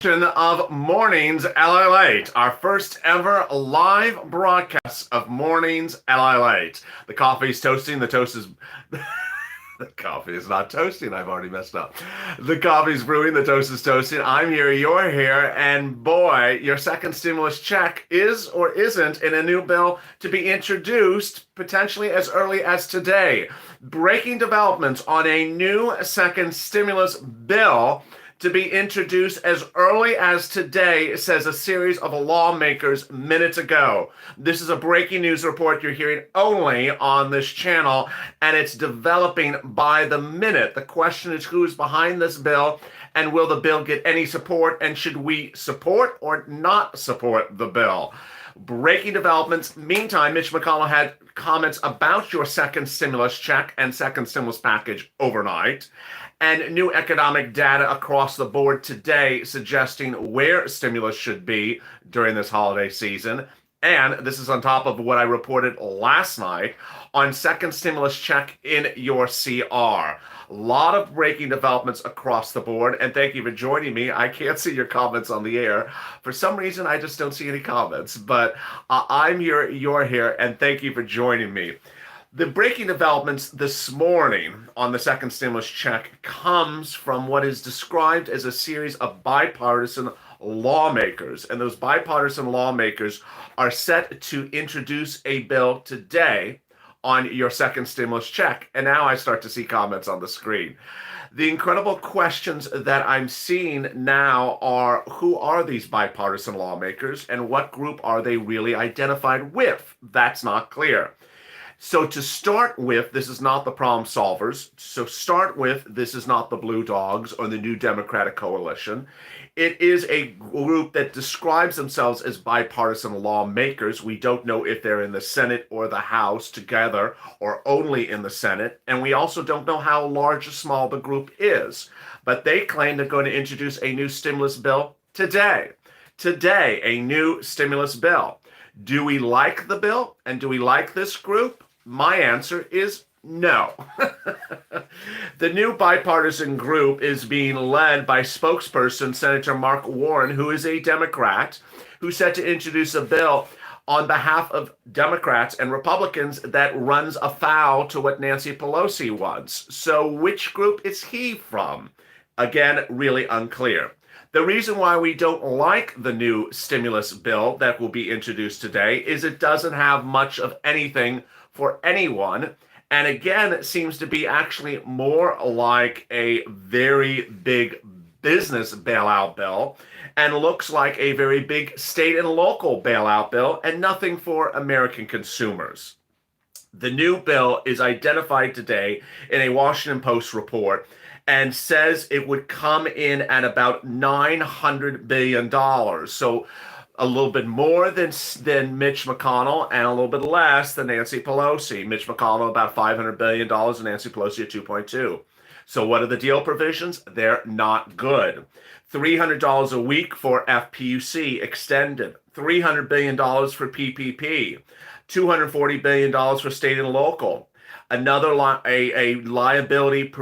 Of Mornings LALATE, our first ever live broadcast of Mornings LALATE. The coffee's toasting, the toast is... The coffee is not toasting, I've already messed up. The coffee's brewing, the toast is toasting. I'm here, you're here, and boy, your second stimulus check is or isn't in a new bill to be introduced potentially as early as today. Breaking developments on a new second stimulus bill to be introduced as early as today, says a series of lawmakers minutes ago. This is a breaking news report you're hearing only on this channel, and it's developing by the minute. The question is, who's behind this bill, and will the bill get any support, and should we support or not support the bill? Breaking developments. Meantime, Mitch McConnell had comments about your second stimulus check and second stimulus package overnight, and new economic data across the board today suggesting where stimulus should be during this holiday season. And this is on top of what I reported last night on second stimulus check in your CR. A lot of breaking developments across the board, and thank you for joining me. I can't see your comments on the air. For some reason, I just don't see any comments, but I'm here, you're here, and thank you for joining me. The breaking developments this morning on the second stimulus check comes from what is described as a series of bipartisan lawmakers. And those bipartisan lawmakers are set to introduce a bill today on your second stimulus check. And now I start to see comments on the screen. The incredible questions that I'm seeing now are, who are these bipartisan lawmakers and what group are they really identified with? That's not clear. So to start with, this is not the problem solvers. So start with, this is not the Blue Dogs or the New Democratic Coalition. It is a group that describes themselves as bipartisan lawmakers. We don't know if they're in the Senate or the House together or only in the Senate. And we also don't know how large or small the group is. But they claim they're going to introduce a new stimulus bill today. Today, a new stimulus bill. Do we like the bill? And do we like this group? My answer is no. The new bipartisan group is being led by spokesperson Senator Mark Warren, who is a Democrat, who's set to introduce a bill on behalf of Democrats and Republicans that runs afoul to what Nancy Pelosi wants. So which group is he from? Again, really unclear. The reason why we don't like the new stimulus bill that will be introduced today is it doesn't have much of anything for anyone. And again, it seems to be actually more like a very big business bailout bill and looks like a very big state and local bailout bill and nothing for American consumers. The new bill is identified today in a Washington Post report and says it would come in at about $900 billion. So a little bit more than Mitch McConnell and a little bit less than Nancy Pelosi. Mitch McConnell about $500 billion and Nancy Pelosi at 2.2. So what are the deal provisions? They're not good. $300 a week for FPUC extended. $300 billion for PPP. $240 billion for state and local. Another a liability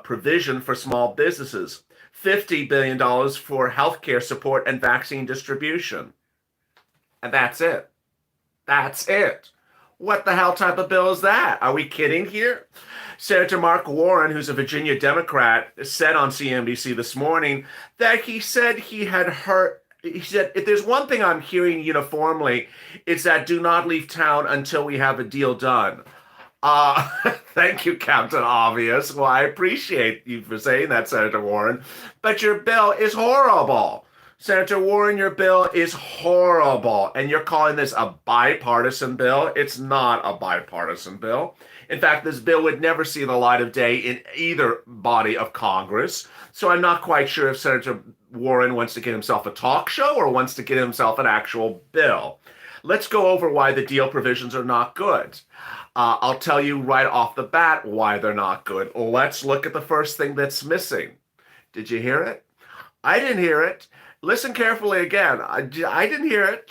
provision for small businesses. $50 billion for healthcare support and vaccine distribution. And that's it. That's it. What the hell type of bill is that? Are we kidding here? Senator Mark Warren, who's a Virginia Democrat, said on CNBC this morning that he said he had heard. He said, if there's one thing I'm hearing uniformly, it's that do not leave town until we have a deal done. Thank you, Captain Obvious. Well, I appreciate you for saying that, Senator Warren. But your bill is horrible. Senator Warren, your bill is horrible. And you're calling this a bipartisan bill? It's not a bipartisan bill. In fact, this bill would never see the light of day in either body of Congress. So I'm not quite sure if Senator Warren wants to get himself a talk show or wants to get himself an actual bill. Let's go over why the deal provisions are not good. I'll tell you right off the bat why they're not good. Let's look at the first thing that's missing. Did you hear it? I didn't hear it. Listen carefully again. I didn't hear it.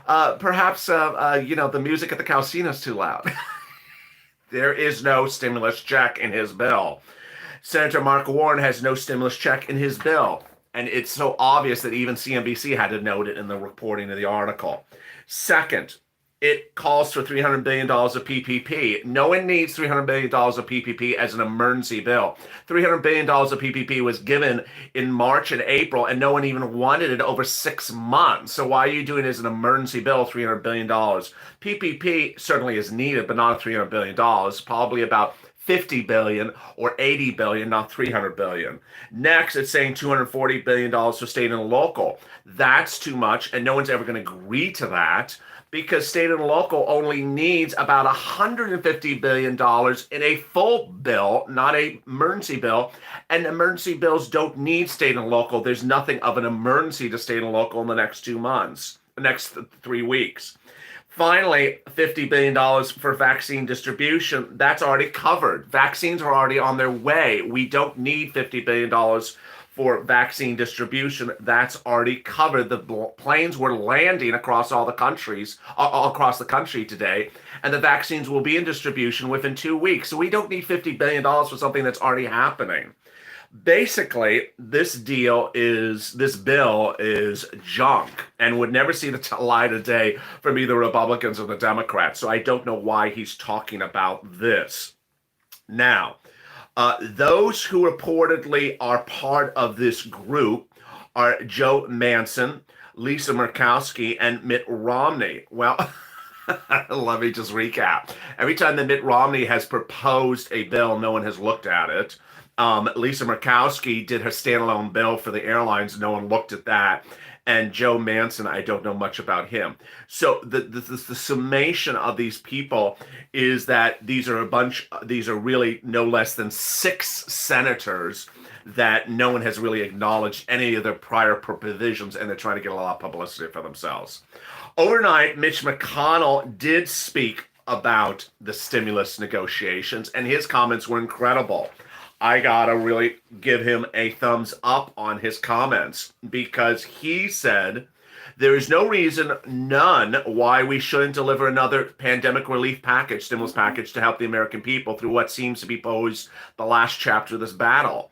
Perhaps, the music at the casino's too loud. There is no stimulus check in his bill. Senator Mark Warren has no stimulus check in his bill. And it's so obvious that even CNBC had to note it in the reporting of the article. Second, it calls for $300 billion of PPP. No one needs $300 billion of PPP as an emergency bill. $300 billion of PPP was given in March and April, and no one even wanted it over 6 months. So why are you doing it as an emergency bill, $300 billion? PPP certainly is needed, but not $300 billion. Probably about 50 billion or 80 billion, not 300 billion. Next, it's saying $240 billion for state and local. That's too much, and no one's ever going to agree to that because state and local only needs about $150 billion in a full bill, not an emergency bill. And emergency bills don't need state and local. There's nothing of an emergency to state and local in the next 2 months, the next 3 weeks. Finally, $50 billion for vaccine distribution. That's already covered. Vaccines are already on their way. We don't need $50 billion for vaccine distribution. That's already covered. The planes were landing across all the countries, all across the country today, and the vaccines will be in distribution within 2 weeks. So we don't need $50 billion for something that's already happening. Basically, this bill is junk and would never see the light of day from either Republicans or the Democrats. So I don't know why he's talking about this. Now, those who reportedly are part of this group are Joe Manchin, Lisa Murkowski, and Mitt Romney. Well, let me just recap. Every time that Mitt Romney has proposed a bill, no one has looked at it. Lisa Murkowski did her standalone bill for the airlines. No one looked at that. And Joe Manchin, I don't know much about him. So the summation of these people is that these are really no less than 6 senators that no one has really acknowledged any of their prior provisions, and they're trying to get a lot of publicity for themselves. Overnight, Mitch McConnell did speak about the stimulus negotiations, and his comments were incredible. I gotta really give him a thumbs up on his comments because he said there is no reason, none, why we shouldn't deliver another pandemic relief package, stimulus package to help the American people through what seems to be posed the last chapter of this battle.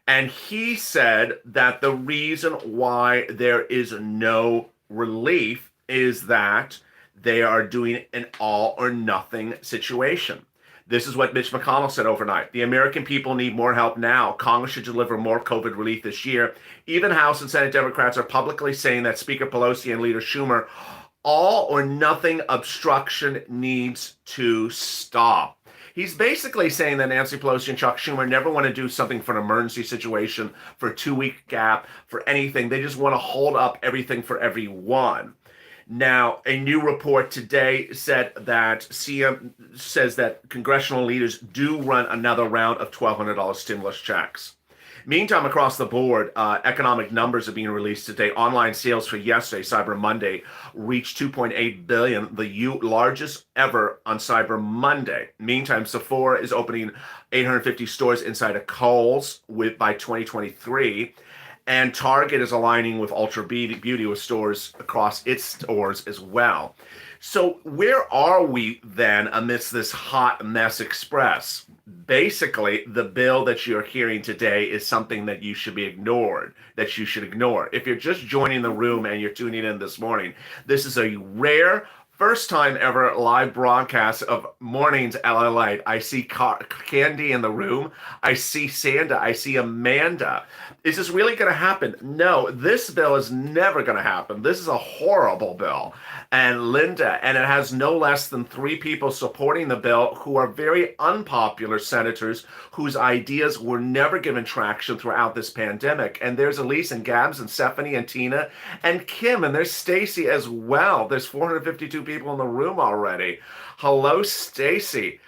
And he said that the reason why there is no relief is that they are doing an all or nothing situation. This is what Mitch McConnell said overnight. The American people need more help now. Congress should deliver more COVID relief this year. Even House and Senate Democrats are publicly saying that Speaker Pelosi and Leader Schumer, all or nothing obstruction needs to stop. He's basically saying that Nancy Pelosi and Chuck Schumer never want to do something for an emergency situation, for a 2-week gap, for anything. They just want to hold up everything for everyone. Now, a new report today said that CM says that congressional leaders do run another round of $1,200 stimulus checks. Meantime, across the board, economic numbers are being released today. Online sales for yesterday, Cyber Monday, reached $2.8 billion, the largest ever on Cyber Monday. Meantime, Sephora is opening 850 stores inside of Kohl's by 2023. And Target is aligning with Ultra Beauty with stores across its stores as well. So where are we then amidst this hot mess express? Basically, the bill that you're hearing today is something that you should ignore. If you're just joining the room and you're tuning in this morning, this is a rare first time ever live broadcast of Mornings LALATE. I see Candy in the room. I see Sanda. I see Amanda. Is this really going to happen? No, this bill is never going to happen. This is a horrible bill. And Linda, and it has no less than 3 people supporting the bill who are very unpopular senators whose ideas were never given traction throughout this pandemic. And there's Elise and Gabs and Stephanie and Tina and Kim, and there's Stacy as well. There's 452 people in the room already. Hello, Stacy.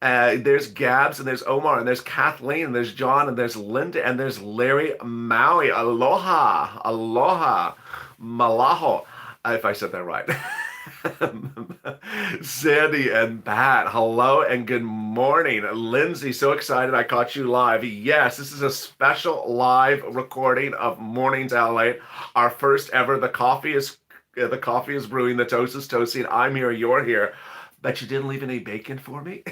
There's Gabs and there's Omar and there's Kathleen and there's John and there's Linda and there's Larry Maui. Aloha, aloha, malaho, if I said that right. Sandy and Pat, hello and good morning. Lindsay, so excited I caught you live. Yes, this is a special live recording of Mornings LA, our first ever. The coffee is brewing, the toast is toasting. I'm here, you're here. Bet you didn't leave any bacon for me?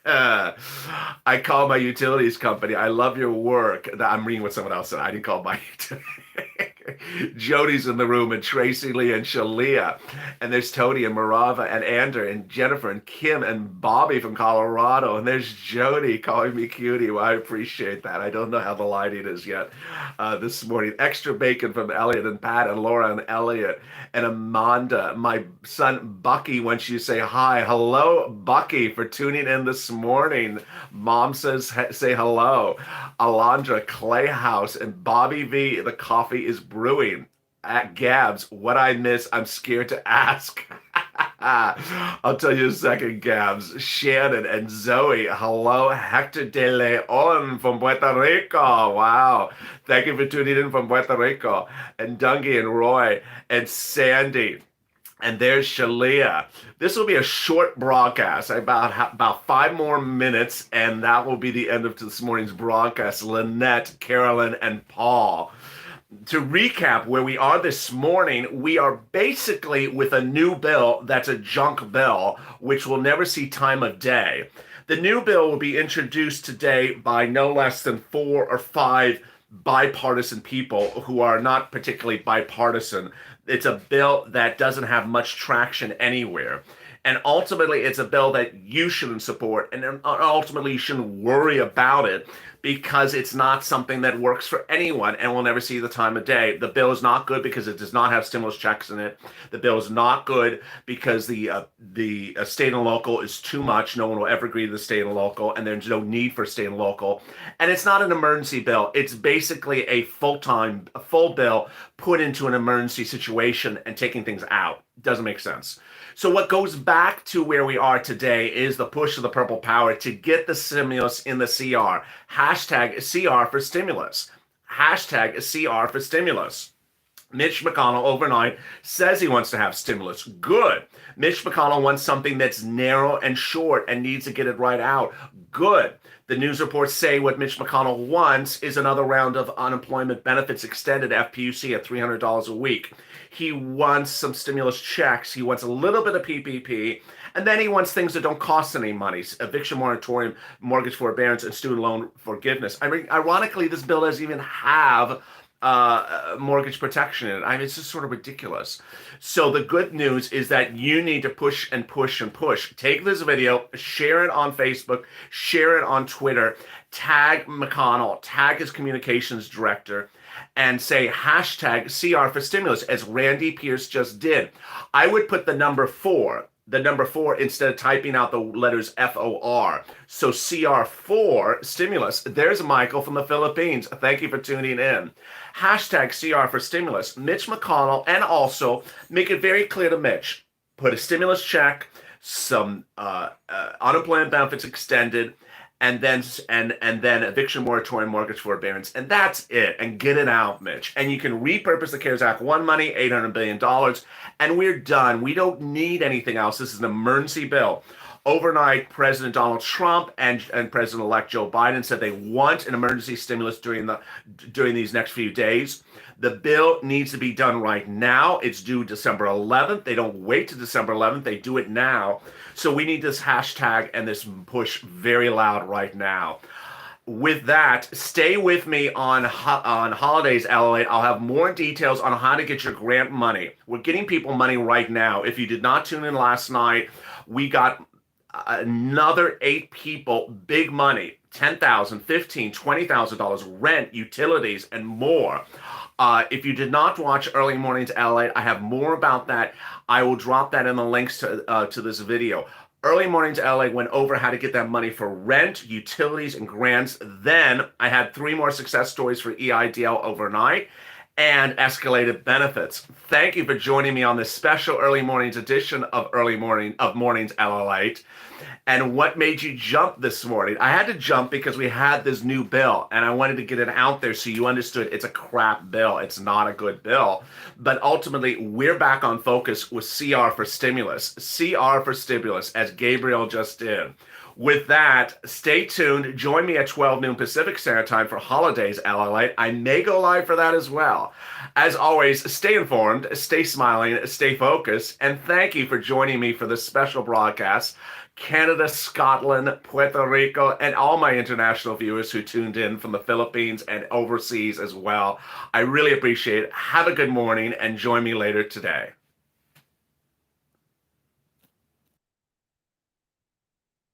I call my utilities company. I love your work. I'm reading what someone else said. I didn't call my utility. Jody's in the room, and Tracy Lee and Shalia. And there's Tony and Marava and Ander and Jennifer and Kim and Bobby from Colorado. And there's Jody calling me cutie. Well, I appreciate that. I don't know how the lighting is yet this morning. Extra bacon from Elliot and Pat and Laura and Elliot and Amanda. My son Bucky wants you to say hi. Hello, Bucky, for tuning in this morning. Mom says say hello. Alondra Clayhouse and Bobby V. The coffee is brewing. At Gabs, what I miss, I'm scared to ask. I'll tell you in a second, Gabs. Shannon and Zoe, hello. Hector de Leon from Puerto Rico. Wow. Thank you for tuning in from Puerto Rico. And Dungy and Roy and Sandy. And there's Shalia. This will be a short broadcast, about 5 more minutes, and that will be the end of this morning's broadcast. Lynette, Carolyn, and Paul. To recap where we are this morning, we are basically with a new bill that's a junk bill, which will never see time of day. The new bill will be introduced today by no less than 4 or 5 bipartisan people who are not particularly bipartisan. It's a bill that doesn't have much traction anywhere. And ultimately, it's a bill that you shouldn't support, and ultimately you shouldn't worry about it, because it's not something that works for anyone and will never see the time of day. The bill is not good because it does not have stimulus checks in it. The bill is not good because the state and local is too much. No one will ever agree to the state and local, and there's no need for state and local. And it's not an emergency bill. It's basically a full bill put into an emergency situation and taking things out. Doesn't make sense. So what goes back to where we are today is the push of the purple power to get the stimulus in the CR. Hashtag CR for stimulus. Hashtag CR for stimulus. Mitch McConnell overnight says he wants to have stimulus. Good. Mitch McConnell wants something that's narrow and short and needs to get it right out. Good. The news reports say what Mitch McConnell wants is another round of unemployment benefits extended FPUC at $300 a week. He wants some stimulus checks. He wants a little bit of PPP. And then he wants things that don't cost any money. Eviction moratorium, mortgage forbearance, and student loan forgiveness. I mean, ironically, this bill doesn't even have mortgage protection in it. I mean, it's just sort of ridiculous. So the good news is that you need to push and push and push. Take this video, share it on Facebook, share it on Twitter, tag McConnell, tag his communications director, and say hashtag CR for stimulus, as Randy Pierce just did. I would put the number 4 instead of typing out the letters FOR. So CR4 stimulus. There's Michael from the Philippines. Thank you for tuning in. Hashtag CR for stimulus. Mitch McConnell, and also make it very clear to Mitch, put a stimulus check, some unemployment benefits extended, and then eviction moratorium, mortgage forbearance, and that's it. And get it out, Mitch. And you can repurpose the CARES Act 1 money, $800 billion, and we're done. We don't need anything else. This is an emergency bill. Overnight, President Donald Trump and President-elect Joe Biden said they want an emergency stimulus during these next few days. The bill needs to be done right now. It's due December 11th. They don't wait to December 11th. They do it now. So we need this hashtag and this push very loud right now. With that, stay with me on Holidays, LALATE. I'll have more details on how to get your grant money. We're getting people money right now. If you did not tune in last night, we got another 8 people, big money, $10,000, $15,000, $20,000, rent, utilities, and more. If you did not watch Early Mornings LA, I have more about that. I will drop that in the links to this video. Early Mornings LA went over how to get that money for rent, utilities, and grants. Then I had 3 more success stories for EIDL overnight and escalated benefits. Thank you for joining me on this special Early Mornings edition of Mornings LALATE. And what made you jump this morning? I had to jump because we had this new bill, and I wanted to get it out there so you understood it's a crap bill. It's not a good bill. But ultimately, we're back on focus with CR for stimulus. CR for stimulus, as Gabriel just did. With that, stay tuned. Join me at 12 noon Pacific Standard Time for Holidays LALATE. I may go live for that as well. As always, stay informed, stay smiling, stay focused, and thank you for joining me for this special broadcast. Canada, Scotland, Puerto Rico, and all my international viewers who tuned in from the Philippines and overseas as well. I really appreciate it. Have a good morning and join me later today.